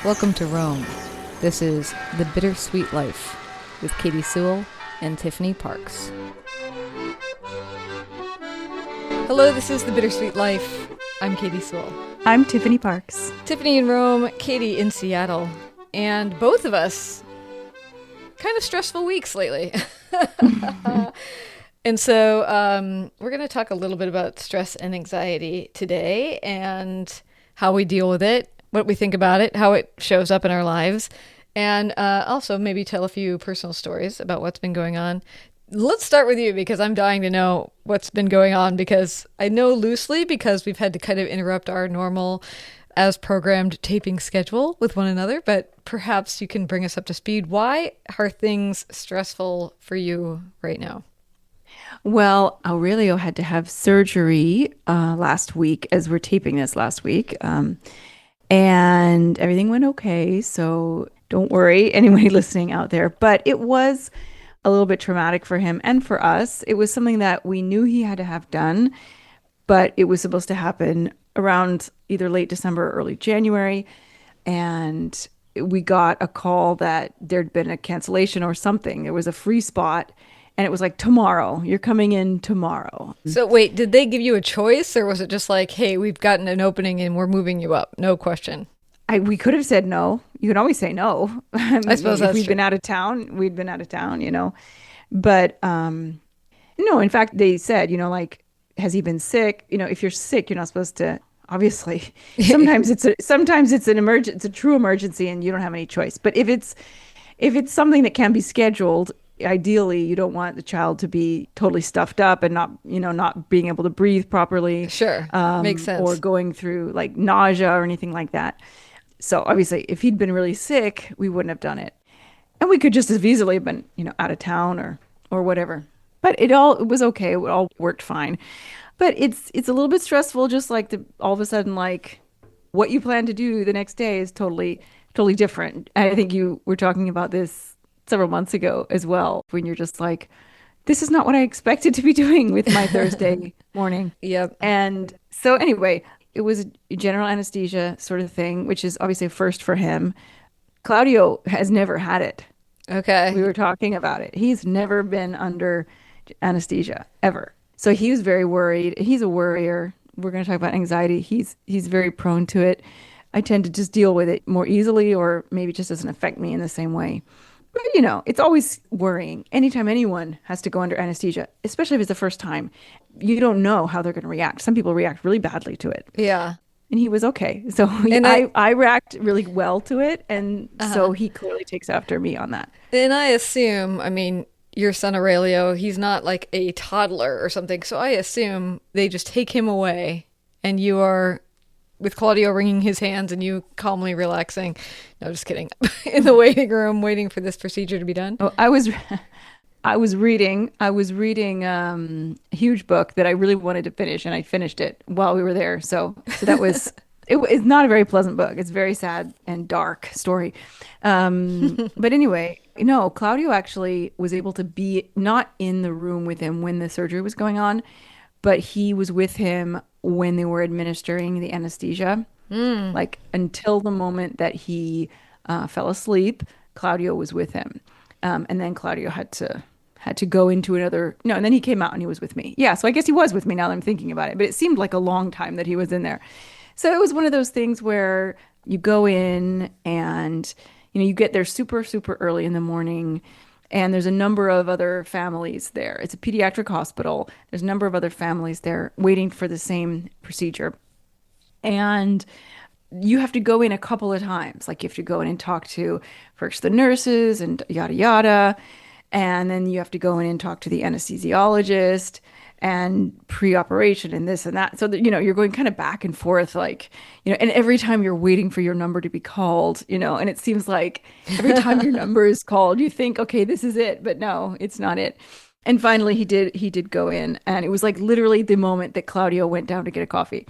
Welcome to Rome. This is The Bittersweet Life with Katy Sewell and Tiffany Parks. Hello, this is The Bittersweet Life. I'm Katy Sewell. I'm Tiffany Parks. Tiffany in Rome, Katy in Seattle. And both of us, kind of stressful weeks lately. And so we're going to talk a little bit about stress and anxiety today and how we deal with it, what we think about it, how it shows up in our lives, and also maybe tell a few personal stories about what's been going on. Let's start with you because I'm dying to know what's been going on, because I know loosely because we've had to kind of interrupt our normal as programmed taping schedule with one another, but perhaps you can bring us up to speed. Why are things stressful for you right now? Well, Aurelio had to have surgery last week as we're taping this last week. And everything went okay. So don't worry, anybody listening out there. But it was a little bit traumatic for him and for us. It was something that we knew he had to have done, but it was supposed to happen around either late December or early January. And we got a call that there'd been a cancellation or something. There was a free spot. And it was like, tomorrow, you're coming in tomorrow. So wait, did they give you a choice, or was it just like, hey, we've gotten an opening and we're moving you up? No question. We could have said no. You can always say no. I suppose if that's we'd true. been out of town, we'd been out of town, you know. But no, in fact, they said, like, has he been sick? If you're sick, you're not supposed to. Obviously, sometimes it's an emergent, it's a true emergency, and you don't have any choice. But if it's something that can be scheduled, ideally you don't want the child to be totally stuffed up and not being able to breathe properly. Sure. Makes sense. Or going through like nausea or anything like that. So obviously if he'd been really sick, we wouldn't have done it. And we could just as easily have been, out of town or whatever. But it was okay. It all worked fine. But it's a little bit stressful, just like all of a sudden, like what you plan to do the next day is totally different. And I think you were talking about this several months ago as well, when you're just like, this is not what I expected to be doing with my Thursday morning. Yep. And so anyway, it was a general anesthesia sort of thing, which is obviously a first for him. Claudio has never had it. Okay. We were talking about it. He's never been under anesthesia ever. So he was very worried. He's a worrier. We're going to talk about anxiety. He's very prone to it. I tend to just deal with it more easily, or maybe it just doesn't affect me in the same way. But, it's always worrying. Anytime anyone has to go under anesthesia, especially if it's the first time, you don't know how they're going to react. Some people react really badly to it. Yeah. And he was okay. So And I react really well to it. And so he clearly takes after me on that. And I assume, your son Aurelio, he's not like a toddler or something. So I assume they just take him away and you are with Claudio wringing his hands and you calmly relaxing. No, just kidding. In the waiting room, waiting for this procedure to be done. Oh, I was reading a huge book that I really wanted to finish, and I finished it while we were there. So that was it's not a very pleasant book. It's a very sad and dark story. But anyway, Claudio actually was able to be not in the room with him when the surgery was going on, but he was with him when they were administering the anesthesia. Like until the moment that he fell asleep, Claudio was with him. And then Claudio had to go into another, no, and then he came out and he was with me. Yeah, so I guess he was with me now that I'm thinking about it, but it seemed like a long time that he was in there. So it was one of those things where you go in and, you get there super, super early in the morning, and there's a number of other families there. It's a pediatric hospital. There's a number of other families there waiting for the same procedure. And you have to go in a couple of times. Like you have to go in and talk to first the nurses and yada, yada. And then you have to go in and talk to the anesthesiologist and pre-operation and this and that. So that, you're going kind of back and forth, like, and every time you're waiting for your number to be called, and it seems like every time your number is called, you think, okay, this is it. But no, it's not it. And finally he did go in, and it was like literally the moment that Claudio went down to get a coffee.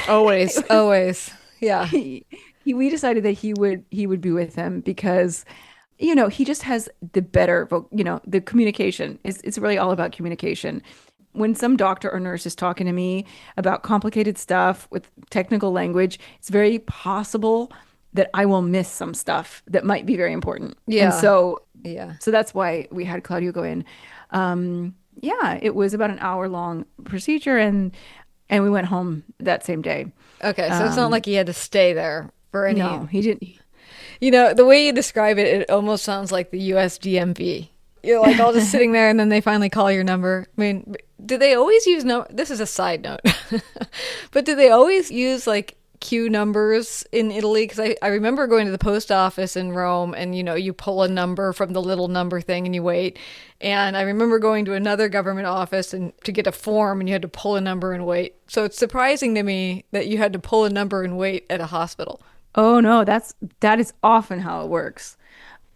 Always, always. Yeah. We decided that he would be with him because he just has the better, the communication. It's really all about communication. When some doctor or nurse is talking to me about complicated stuff with technical language, it's very possible that I will miss some stuff that might be very important. And Yeah. so Yeah. so that's why we had Claudio go in. Yeah, it was about an hour long procedure, and we went home that same day. Okay. So it's not like he had to stay there for any. No, he didn't. The way you describe it, it almost sounds like the US DMV. You're like all just sitting there and then they finally call your number. I mean, do they always use no? This is a side note, but do they always use like queue numbers in Italy? Because I remember going to the post office in Rome and you pull a number from the little number thing and you wait. And I remember going to another government office and to get a form and you had to pull a number and wait. So it's surprising to me that you had to pull a number and wait at a hospital. Oh no, that is often how it works.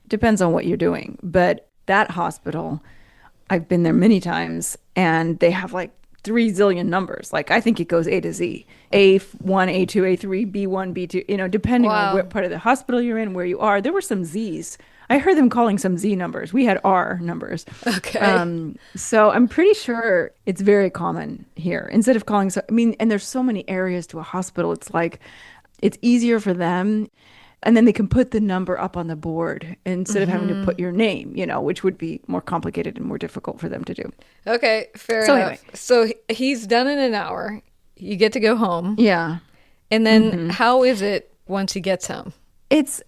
Depends on what you're doing, but that hospital, I've been there many times, and they have like 3 zillion numbers. Like I think it goes A to Z, A1, A2, A3, B1, B2. Depending on Wow. what part of the hospital you're in, where you are. There were some Z's. I heard them calling some Z numbers. We had R numbers. Okay. So I'm pretty sure it's very common here. Instead of calling, so I mean, and there's so many areas to a hospital. It's like it's easier for them. And then they can put the number up on the board instead of having to put your name, which would be more complicated and more difficult for them to do. Okay, fair So enough. anyway, So he's done in an hour. You get to go home. yeah, And then how is it once he gets home? it's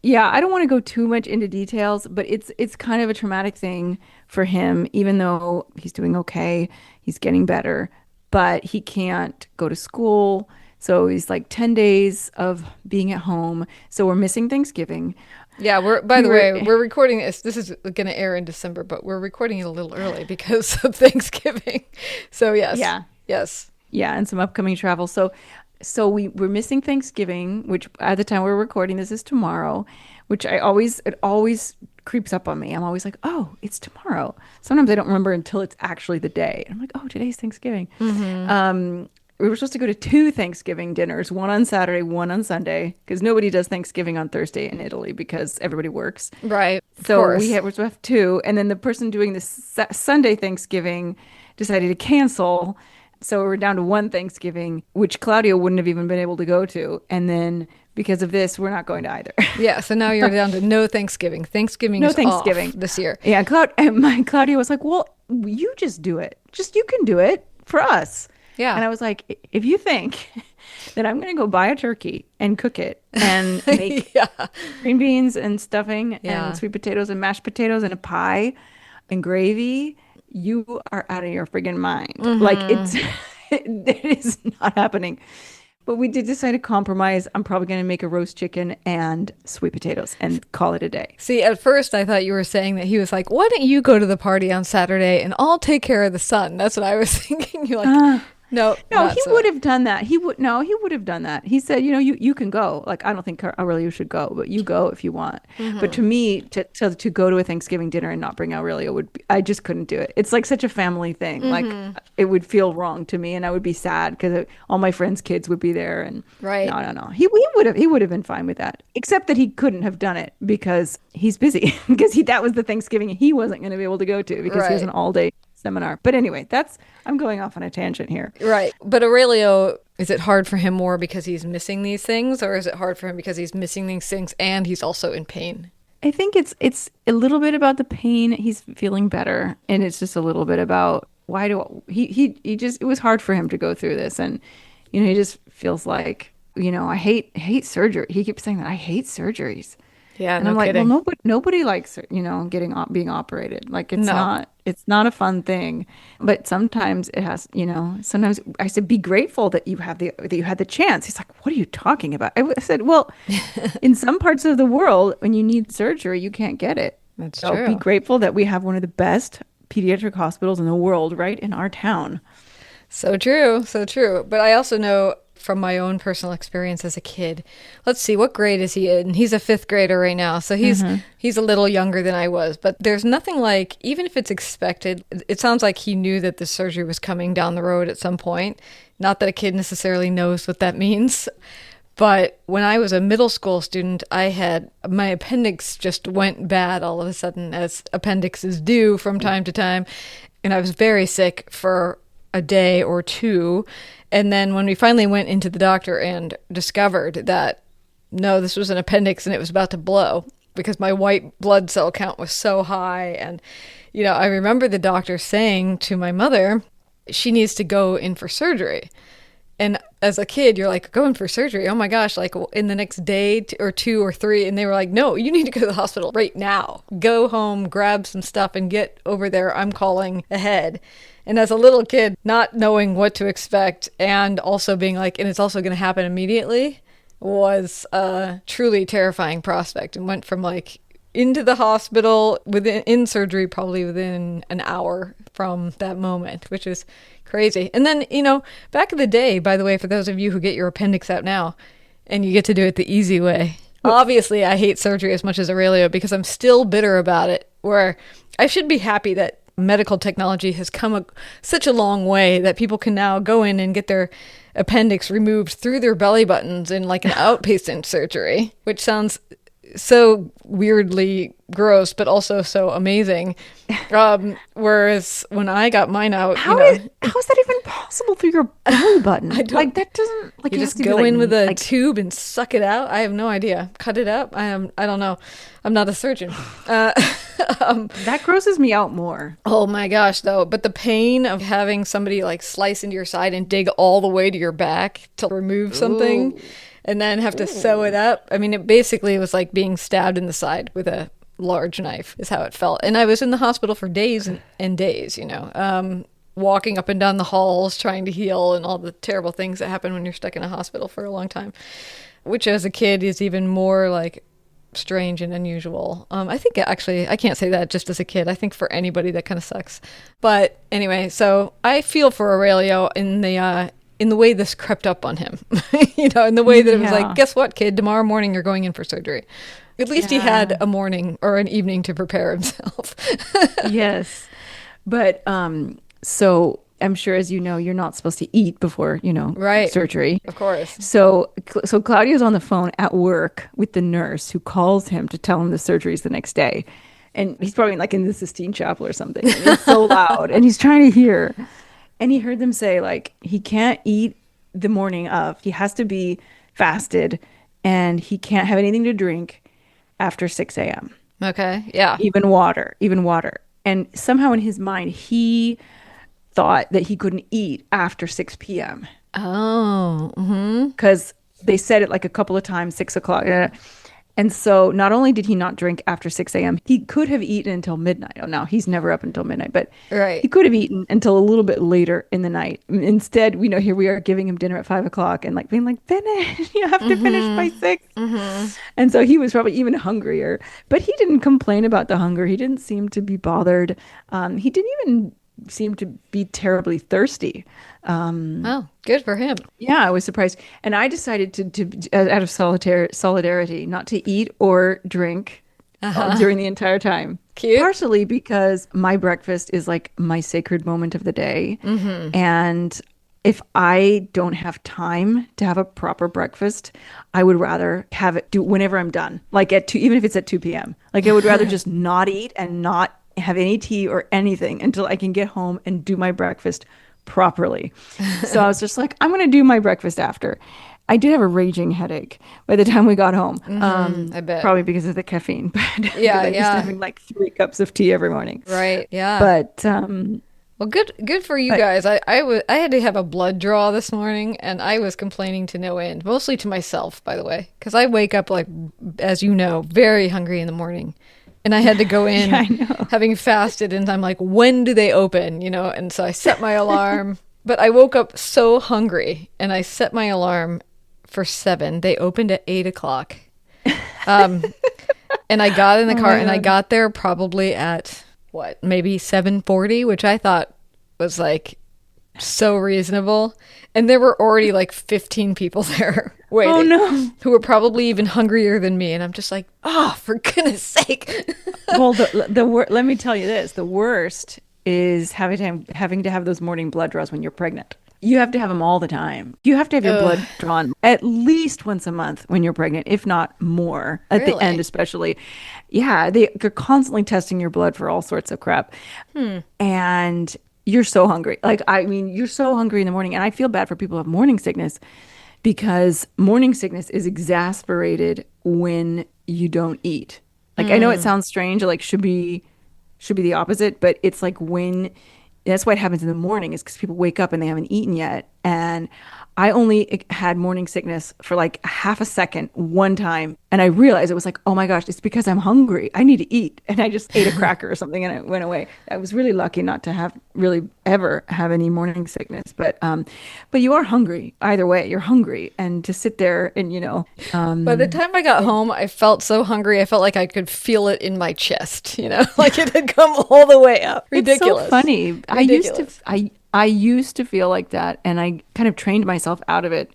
yeah, I don't want to go too much into details, but it's kind of a traumatic thing for him, even though he's doing okay, he's getting better, but he can't go to school. So he's like 10 days of being at home. So we're missing Thanksgiving. Yeah, by We the were way, we're recording this. This is going to air in December, but we're recording it a little early because of Thanksgiving. So yes. Yeah. Yes. Yeah, and some upcoming travel. So we're missing Thanksgiving, which at the time we're recording this is tomorrow, which it always creeps up on me. I'm always like, oh, it's tomorrow. Sometimes I don't remember until it's actually the day. I'm like, oh, today's Thanksgiving. We were supposed to go to 2 Thanksgiving dinners, one on Saturday, one on Sunday, because nobody does Thanksgiving on Thursday in Italy because everybody works. Right. Of So course. we're supposed to have two, and then the person doing the Sunday Thanksgiving decided to cancel. So we're down to one Thanksgiving, which Claudio wouldn't have even been able to go to. And then because of this, we're not going to either. Yeah. So now you're down to no Thanksgiving. Thanksgiving No is Thanksgiving off this year. Yeah, my Claudio was like, "Well, you just do it. You can do it for us." Yeah. And I was like, "If you think that I'm going to go buy a turkey and cook it and make Yeah. green beans and stuffing Yeah. and sweet potatoes and mashed potatoes and a pie and gravy, you are out of your friggin' mind." Like it is not happening. But we did decide to compromise. I'm probably going to make a roast chicken and sweet potatoes and call it a day. See, at first I thought you were saying that he was like, why don't you go to the party on Saturday and I'll take care of the son? That's what I was thinking. You're like, no, No, not he so. would have done that. He would have done that. He said, you can go. Like, I don't think Aurelio should go, but you go if you want. But to me, to go to a Thanksgiving dinner and not bring Aurelio I just couldn't do it. It's like such a family thing. Like it would feel wrong to me and I would be sad because all my friends' kids would be there and Right. no. He would have been fine with that. Except that he couldn't have done it because he's busy because that was the Thanksgiving he wasn't going to be able to go to because he has Right. an all-day seminar. But anyway, I'm going off on a tangent here. Right. But Aurelio, is it hard for him more because he's missing these things, or is it hard for him because he's missing these things and he's also in pain? I think it's a little bit about the pain. He's feeling better, and it's just a little bit about he just it was hard for him to go through this, and he just feels like I hate surgery. He keeps saying that I hate surgeries. Yeah, And no I'm like, kidding. well, nobody likes, being operated. Like No. it's not a fun thing. But sometimes it has, sometimes I said, be grateful that you had the chance. He's like, what are you talking about? I said, well, in some parts of the world, when you need surgery, you can't get it. That's So true. be grateful that we have one of the best pediatric hospitals in the world right in our town. So true, so true. But I also know from my own personal experience as a kid. Let's see, what grade is he in? He's a 5th grader right now. So he's a little younger than I was. But there's nothing like, even if it's expected, it sounds like he knew that the surgery was coming down the road at some point. Not that a kid necessarily knows what that means. But when I was a middle school student, my appendix just went bad all of a sudden, as appendixes do from time to time. And I was very sick for a day or two. And then when we finally went into the doctor and discovered that no, this was an appendix and it was about to blow because my white blood cell count was so high. And, I remember the doctor saying to my mother, she needs to go in for surgery. And as a kid, you're like, going for surgery? Oh my gosh, like in the next day or 2 or 3. And they were like, no, you need to go to the hospital right now. Go home, grab some stuff and get over there. I'm calling ahead. And as a little kid, not knowing what to expect and also being like, and it's also going to happen immediately, was a truly terrifying prospect, and went from like into the hospital in surgery probably within an hour from that moment, which is crazy. And then, back in the day, by the way, for those of you who get your appendix out now and you get to do it the easy way, obviously I hate surgery as much as Aurelio because I'm still bitter about it, where I should be happy that medical technology has come such a long way that people can now go in and get their appendix removed through their belly buttons in like an outpatient surgery, which sounds so weirdly gross, but also so amazing. Whereas when I got mine out, how is that even possible through your belly button? Like that doesn't like you just go in with a tube and suck it out. I have no idea. Cut it up. I don't know. I'm not a surgeon. That grosses me out more. Oh my gosh, though. But the pain of having somebody like slice into your side and dig all the way to your back to remove something. Ooh. And then have to sew it up. I mean, it basically was like being stabbed in the side with a large knife is how it felt. And I was in the hospital for days and days, walking up and down the halls trying to heal and all the terrible things that happen when you're stuck in a hospital for a long time, which as a kid is even more like strange and unusual. I think actually, I can't say that just as a kid. I think for anybody that kind of sucks. But anyway, so I feel for Aurelio in the way this crept up on him, in the way that it was like, guess what, kid, tomorrow morning you're going in for surgery. At least he had a morning or an evening to prepare himself. Yes. But so I'm sure, as you know, you're not supposed to eat before, right. surgery. Of course. So Claudio's on the phone at work with the nurse who calls him to tell him the surgery's the next day. And he's probably like in the Sistine Chapel or something. And it's so loud and he's trying to hear. And he heard them say, like, he can't eat the morning of. He has to be fasted, and he can't have anything to drink after 6 a.m. Okay, yeah. Even water. And somehow in his mind, he thought that he couldn't eat after 6 p.m. Oh, because they said it like a couple of times, 6 o'clock. And so not only did he not drink after 6 a.m., he could have eaten until midnight. Oh, no, he's never up until midnight, but right. He could have eaten until a little bit later in the night. Instead, here we are giving him dinner at 5 o'clock and like being like, finish, you have to finish by 6. And so he was probably even hungrier, but he didn't complain about the hunger. He didn't seem to be bothered. He didn't even seem to be terribly thirsty. Oh, good for him. Yeah, I was surprised. And I decided to out of solidarity, not to eat or drink during the entire time. Cute. Partially because my breakfast is like my sacred moment of the day. And if I don't have time to have a proper breakfast, I would rather have it do whenever I'm done. Like at 2, even if it's at 2 p.m. Like I would rather just not eat and not have any tea or anything until I can get home and do my breakfast properly. So I was just like, I'm going to do my breakfast after. I did have a raging headache by the time we got home. I bet. Probably because of the caffeine. But yeah, I'm used to having like 3 cups of tea every morning. Right. Yeah. But well, good for you guys. I had to have a blood draw this morning, and I was complaining to no end, mostly to myself, by the way, because I wake up like, as you know, very hungry in the morning. And I had to go in having fasted, and I'm like, when do they open? And so I set my alarm, but I woke up so hungry, and I set my alarm for 7. They opened at 8 o'clock. And I got in the car, and I got there probably at, maybe 7:40, which I thought was like so reasonable. And there were already like 15 people there waiting. Oh no. Who were probably even hungrier than me. And I'm just like, for goodness sake. Well, let me tell you this. The worst is having to have those morning blood draws when you're pregnant. You have to have them all the time. You have to have your blood drawn at least once a month when you're pregnant, if not more, at the end especially. Yeah, they're constantly testing your blood for all sorts of crap. And you're so hungry. Like, I mean, you're so hungry in the morning. And I feel bad for people who have morning sickness because morning sickness is exasperated when you don't eat. Like I know it sounds strange, like should be the opposite, but it's like when that's why it happens in the morning is because people wake up and they haven't eaten yet. And I only had morning sickness for like half a second one time. And I realized it was like, oh my gosh, it's because I'm hungry. I need to eat. And I just ate a cracker or something and it went away. I was really lucky not to have really ever have any morning sickness. But you are hungry either way. You're hungry. And to sit there and, By the time I got home, I felt so hungry. I felt like I could feel it in my chest, like it had come all the way up. Ridiculous. It's so funny. Ridiculous. I used to feel like that, and I kind of trained myself out of it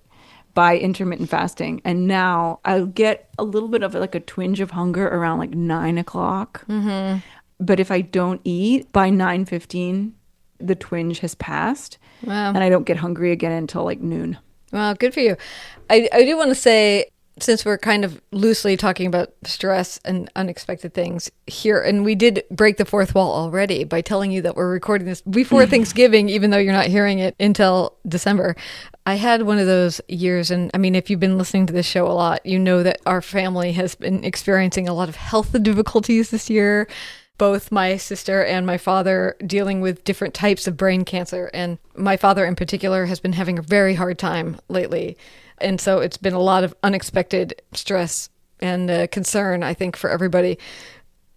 by intermittent fasting. And now I'll get a little bit of like a twinge of hunger around like 9 o'clock. Mm-hmm. But if I don't eat by 9:15, the twinge has passed. Wow. And I don't get hungry again until like noon. Well, good for you. I do want to say, since we're kind of loosely talking about stress and unexpected things here, and we did break the fourth wall already by telling you that we're recording this before Thanksgiving, even though you're not hearing it until December. I had one of those years, and I mean, if you've been listening to this show a lot, you know that our family has been experiencing a lot of health difficulties this year. Both my sister and my father dealing with different types of brain cancer. And my father in particular has been having a very hard time lately. And so it's been a lot of unexpected stress and concern, I think, for everybody.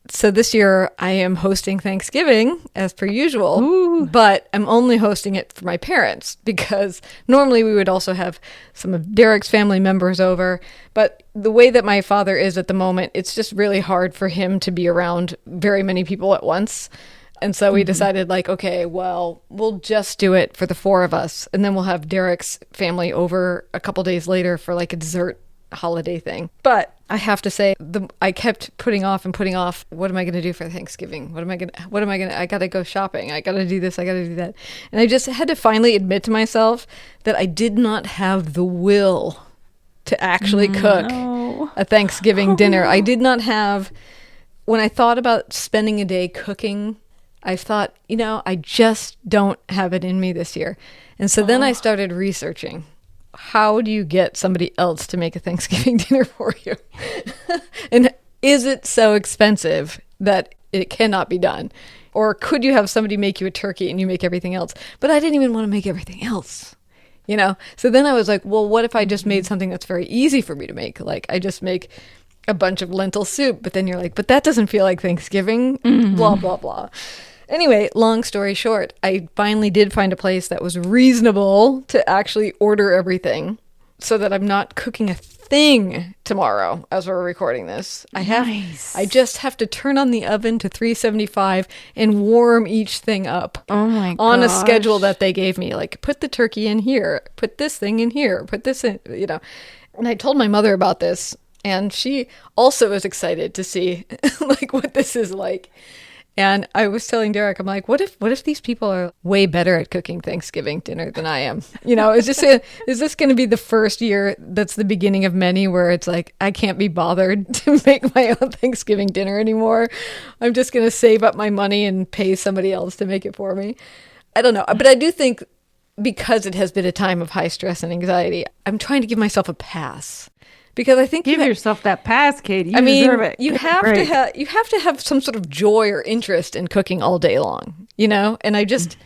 So this year I am hosting Thanksgiving as per usual, Ooh. but I'm only hosting it for my parents because normally we would also have some of Derek's family members over. But the way that my father is at the moment, it's just really hard for him to be around very many people at once. And so we decided like, okay, well, we'll just do it for the four of us. And then we'll have Derek's family over a couple days later for like a dessert holiday thing. But I have to say, I kept putting off. What am I going to do for Thanksgiving? I got to go shopping. I got to do this. I got to do that. And I just had to finally admit to myself that I did not have the will to actually cook a Thanksgiving dinner. I did not have, when I thought about spending a day cooking, I thought, I just don't have it in me this year. And so then I started researching. How do you get somebody else to make a Thanksgiving dinner for you? And is it so expensive that it cannot be done? Or could you have somebody make you a turkey and you make everything else? But I didn't even want to make everything else, So then I was like, well, what if I just made something that's very easy for me to make? Like I just make a bunch of lentil soup, but then you're like, but that doesn't feel like Thanksgiving, blah, blah, blah. Anyway, long story short, I finally did find a place that was reasonable to actually order everything so that I'm not cooking a thing tomorrow as we're recording this. I just have to turn on the oven to 375 and warm each thing up. Oh my on a gosh. schedule that they gave me. Like, put the turkey in here, put this thing in here, put this in, And I told my mother about this, and she also was excited to see like what this is like. And I was telling Derek, I'm like, what if these people are way better at cooking Thanksgiving dinner than I am? Is this going to be the first year that's the beginning of many where it's like, I can't be bothered to make my own Thanksgiving dinner anymore. I'm just going to save up my money and pay somebody else to make it for me. I don't know. But I do think because it has been a time of high stress and anxiety, I'm trying to give myself a pass. Because I think Give yourself that pass, Katie. You deserve it. You have to have some sort of joy or interest in cooking all day long, And I just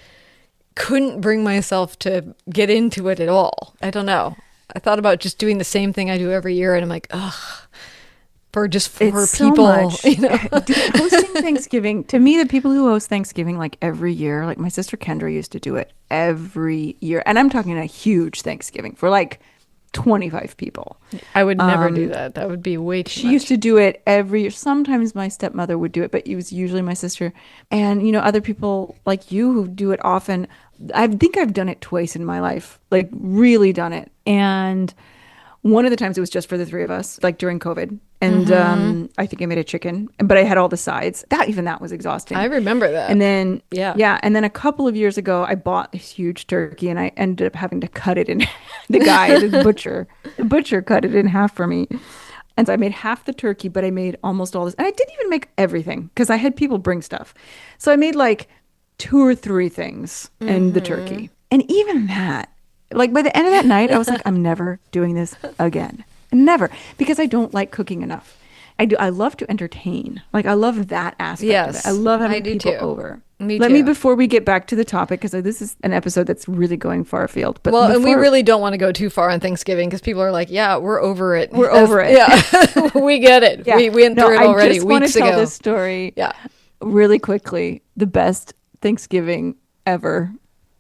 couldn't bring myself to get into it at all. I don't know. I thought about just doing the same thing I do every year, and I'm like, ugh. For it's people, so much. Hosting Thanksgiving, to me, the people who host Thanksgiving like every year, like my sister Kendra used to do it every year, and I'm talking a huge Thanksgiving for like 25 people. I would never do that. That would be way too much. She used to do it every year. Sometimes my stepmother would do it, but it was usually my sister. And, other people like you who do it often. I think I've done it twice in my life, like really done it. And one of the times it was just for the three of us, like during COVID. And I think I made a chicken, but I had all the sides. That was exhausting. I remember that. And then, yeah. And then a couple of years ago, I bought this huge turkey and I ended up having to cut it in. The butcher cut it in half for me. And so I made half the turkey, but I made almost all this. And I didn't even make everything because I had people bring stuff. So I made like 2 or 3 things in the turkey. And even that, Like by the end of that night, I was like, I'm never doing this again. Never. Because I don't like cooking enough. I love to entertain. Like I love that aspect of it. I Yes, love I having do people too. over. Me Let me, too. before we get back to the topic, because this is an episode that's really going far afield. But Well, and we before really don't want to go too far on Thanksgiving because people are like, yeah, we're over it. we're over it. Yeah, we get it. Yeah. We went No, through it I already just want to weeks tell ago. this story Yeah. really quickly. The best Thanksgiving ever,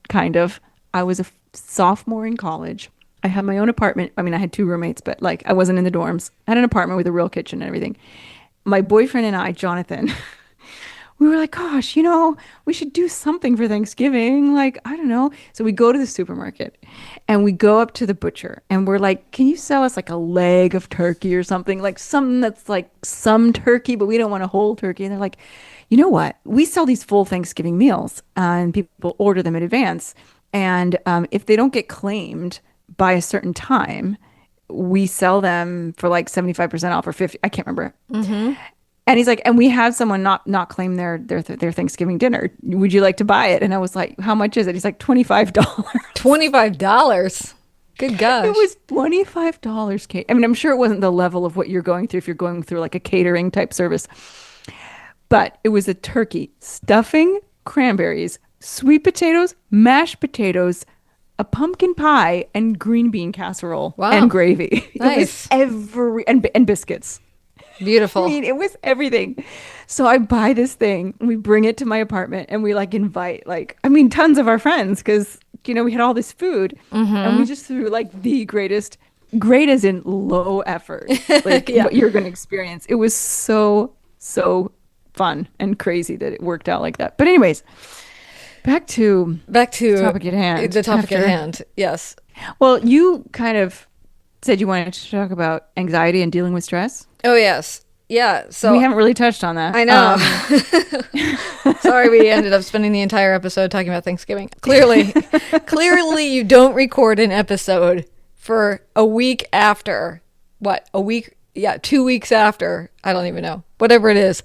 kind of. I was a sophomore in college. I had my own apartment. I mean, I had two roommates, but like I wasn't in the dorms. I had an apartment with a real kitchen and everything. My boyfriend and I, Jonathan, we were like, gosh, we should do something for Thanksgiving. Like, I don't know. So we go to the supermarket and we go up to the butcher and we're like, can you sell us like a leg of turkey or something? Like something that's like some turkey, but we don't want a whole turkey. And they're like, you know what? We sell these full Thanksgiving meals and people order them in advance. And if they don't get claimed by a certain time, we sell them for like 75% off or 50. I can't remember. And he's like, and we have someone not claim their Thanksgiving dinner. Would you like to buy it? And I was like, how much is it? He's like, $25. $25. Good gosh. It was $25, Kate. I mean, I'm sure it wasn't the level of what you're going through if you're going through like a catering type service. But it was a turkey, stuffing, cranberries, sweet potatoes, mashed potatoes, a pumpkin pie, and green bean casserole Wow. and gravy. Nice. It was and biscuits. Beautiful. I mean, it was everything. So I buy this thing, and we bring it to my apartment, and we like invite tons of our friends because we had all this food, and we just threw like the greatest, great as in low effort, like Yeah. what you're going to experience. It was so fun and crazy that it worked out like that. But anyways, back to the topic at hand. The topic at hand. Yes. Well, you kind of said you wanted to talk about anxiety and dealing with stress. Oh, yes. Yeah. So We haven't really touched on that. I know. Sorry, we ended up spending the entire episode talking about Thanksgiving. Clearly, you don't record an episode for a week after. What? A week? Yeah, 2 weeks after. I don't even know. Whatever it is.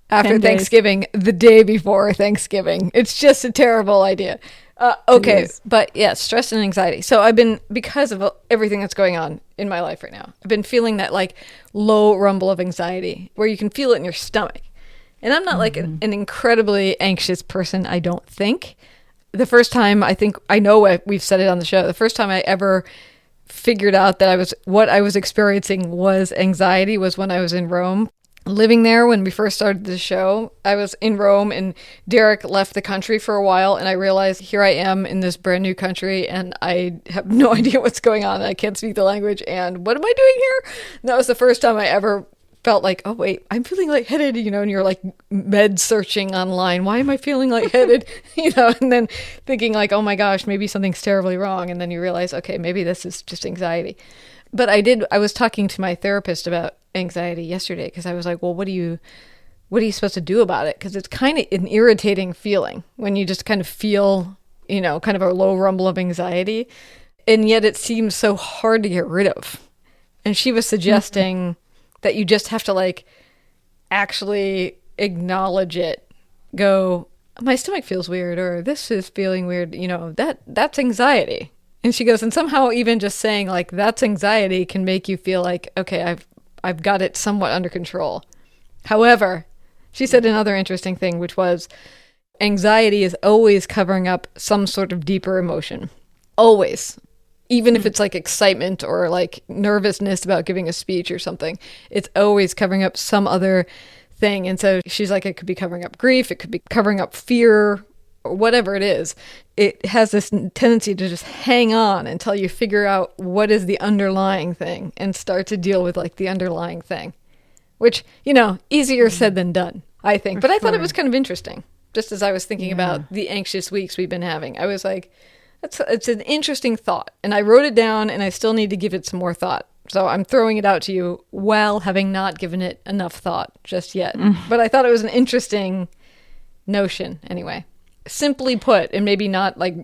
After 10 days. Thanksgiving, the day before Thanksgiving. It's just a terrible idea. Okay, but yeah, stress and anxiety. So I've been, because of everything that's going on in my life right now, I've been feeling that like low rumble of anxiety where you can feel it in your stomach. And I'm not like an incredibly anxious person, I don't think. The first time, I know we've said it on the show, the first time I ever figured out that what I was experiencing was anxiety was when I was in Rome. Living there when we first started the show, I was in Rome and Derek left the country for a while, and I realized here I am in this brand new country and I have no idea what's going on. I can't speak the language, and what am I doing here? And that was the first time I ever felt like, oh wait, I'm feeling lightheaded, and you're like med searching online. Why am I feeling lightheaded? And then thinking like, oh my gosh, maybe something's terribly wrong. And then you realize, okay, maybe this is just anxiety. But I was talking to my therapist about anxiety yesterday because I was like, well, what are you supposed to do about it? Because it's kind of an irritating feeling when you just kind of feel, kind of a low rumble of anxiety. And yet it seems so hard to get rid of. And she was suggesting that you just have to like actually acknowledge it. Go, my stomach feels weird, or this is feeling weird. That's anxiety. And she goes, and somehow even just saying like that's anxiety can make you feel like, okay, I've got it somewhat under control. However, she said another interesting thing, which was anxiety is always covering up some sort of deeper emotion. Always. Even if it's like excitement or like nervousness about giving a speech or something, it's always covering up some other thing. And so she's like, it could be covering up grief, it could be covering up fear, or whatever it is. It has this tendency to just hang on until you figure out what is the underlying thing and start to deal with like the underlying thing, which, easier said than done, I think. But I thought it was kind of interesting. Just as I was thinking about the anxious weeks we've been having, I was like, it's an interesting thought. And I wrote it down and I still need to give it some more thought. So I'm throwing it out to you while having not given it enough thought just yet. But I thought it was an interesting notion anyway. Simply put, and maybe not like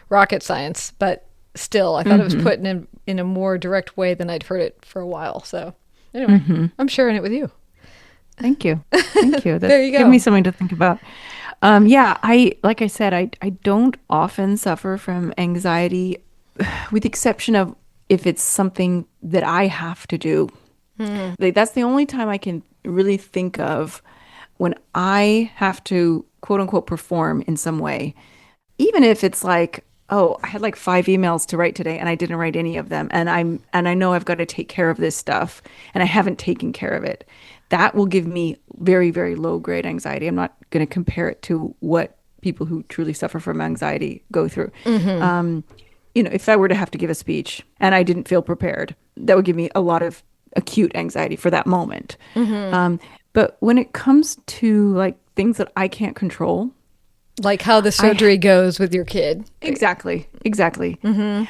rocket science, but still, I thought it was put in a more direct way than I'd heard it for a while. So anyway, I'm sharing it with you. Thank you. Thank you. There you go. Give me something to think about. Like I said, I don't often suffer from anxiety with the exception of if it's something that I have to do. Like, that's the only time I can really think of when I have to quote unquote perform in some way. Even if it's like, oh, I had like 5 emails to write today and I didn't write any of them, and I know I've got to take care of this stuff and I haven't taken care of it. That will give me very, very low grade anxiety. I'm not going to compare it to what people who truly suffer from anxiety go through. If I were to have to give a speech and I didn't feel prepared, that would give me a lot of acute anxiety for that moment. But when it comes to like things that I can't control, like how the surgery goes with your kid. Exactly.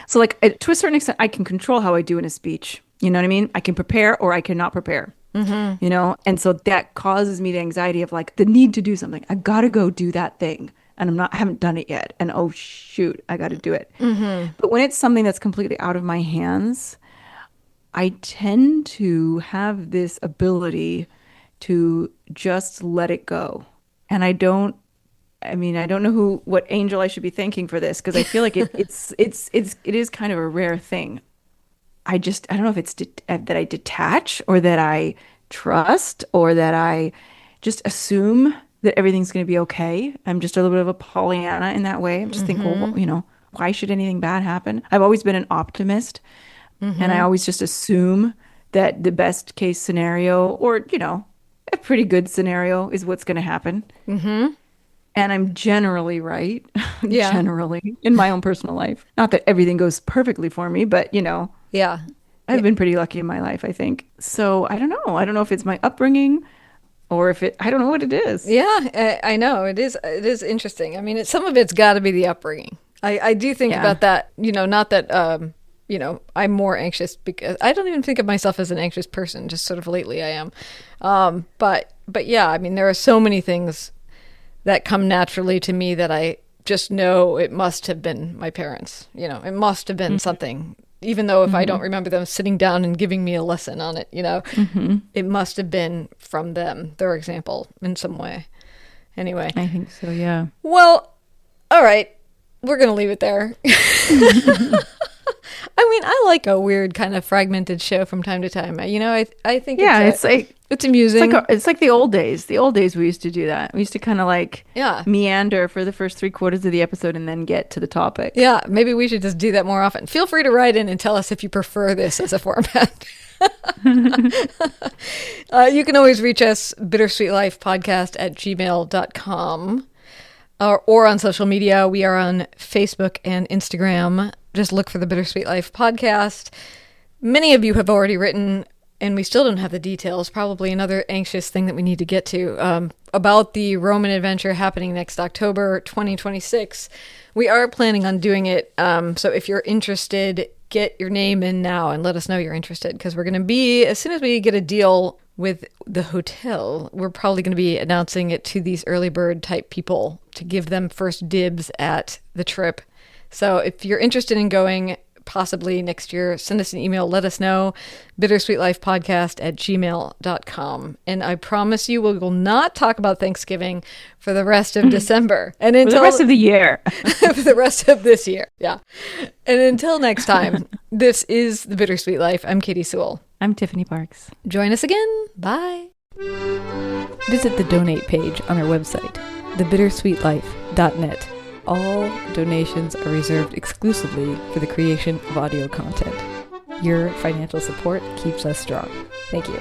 So like to a certain extent, I can control how I do in a speech. You know what I mean? I can prepare or I cannot prepare. And so that causes me the anxiety of like the need to do something. I got to go do that thing. And I haven't done it yet. And oh shoot, I got to do it. But when it's something that's completely out of my hands, I tend to have this ability to just let it go. And I don't know what angel I should be thanking for this, because I feel like it is kind of a rare thing. I don't know if it's that I detach or that I trust or that I just assume that everything's going to be okay. I'm just a little bit of a Pollyanna in that way. I'm just thinking, well, why should anything bad happen? I've always been an optimist, and I always just assume that the best case scenario, or, a pretty good scenario is what's going to happen. And I'm generally right, generally, in my own personal life. Not that everything goes perfectly for me, but, Yeah. I've been pretty lucky in my life, I think. So I don't know. I don't know if it's my upbringing or I don't know what it is. Yeah, I know. It is interesting. I mean, some of it's got to be the upbringing. I do think about that, not that, I'm more anxious, because I don't even think of myself as an anxious person, just sort of lately I am. But yeah, I mean, there are so many things that come naturally to me that I just know it must have been my parents. It must have been something, even though if I don't remember them sitting down and giving me a lesson on it, it must have been from them, their example in some way. Anyway. I think so, yeah. Well, all right. We're going to leave it there. I mean, I like a weird kind of fragmented show from time to time. I think it's amusing. It's like the old days. The old days we used to do that. We used to kind of like meander for the first 3/4 of the episode and then get to the topic. Yeah, maybe we should just do that more often. Feel free to write in and tell us if you prefer this as a format. You can always reach us, bittersweetlifepodcast@gmail.com. Or on social media. We are on Facebook and Instagram. Just look for the Bittersweet Life podcast. Many of you have already written, and we still don't have the details, probably another anxious thing that we need to get to, about the Roman Adventure happening next October 2026. We are planning on doing it, so if you're interested, get your name in now and let us know you're interested, because we're going to be, as soon as we get a deal with the hotel, we're probably going to be announcing it to these early bird type people to give them first dibs at the trip. So if you're interested in going possibly next year, send us an email, let us know, bittersweetlifepodcast@gmail.com. And I promise you we will not talk about Thanksgiving for the rest of December. And until for the rest of the year. For the rest of this year, yeah. And until next time, this is The Bittersweet Life. I'm Katy Sewell. I'm Tiffany Parks. Join us again. Bye. Visit the donate page on our website, thebittersweetlife.net. All donations are reserved exclusively for the creation of audio content. Your financial support keeps us strong. Thank you.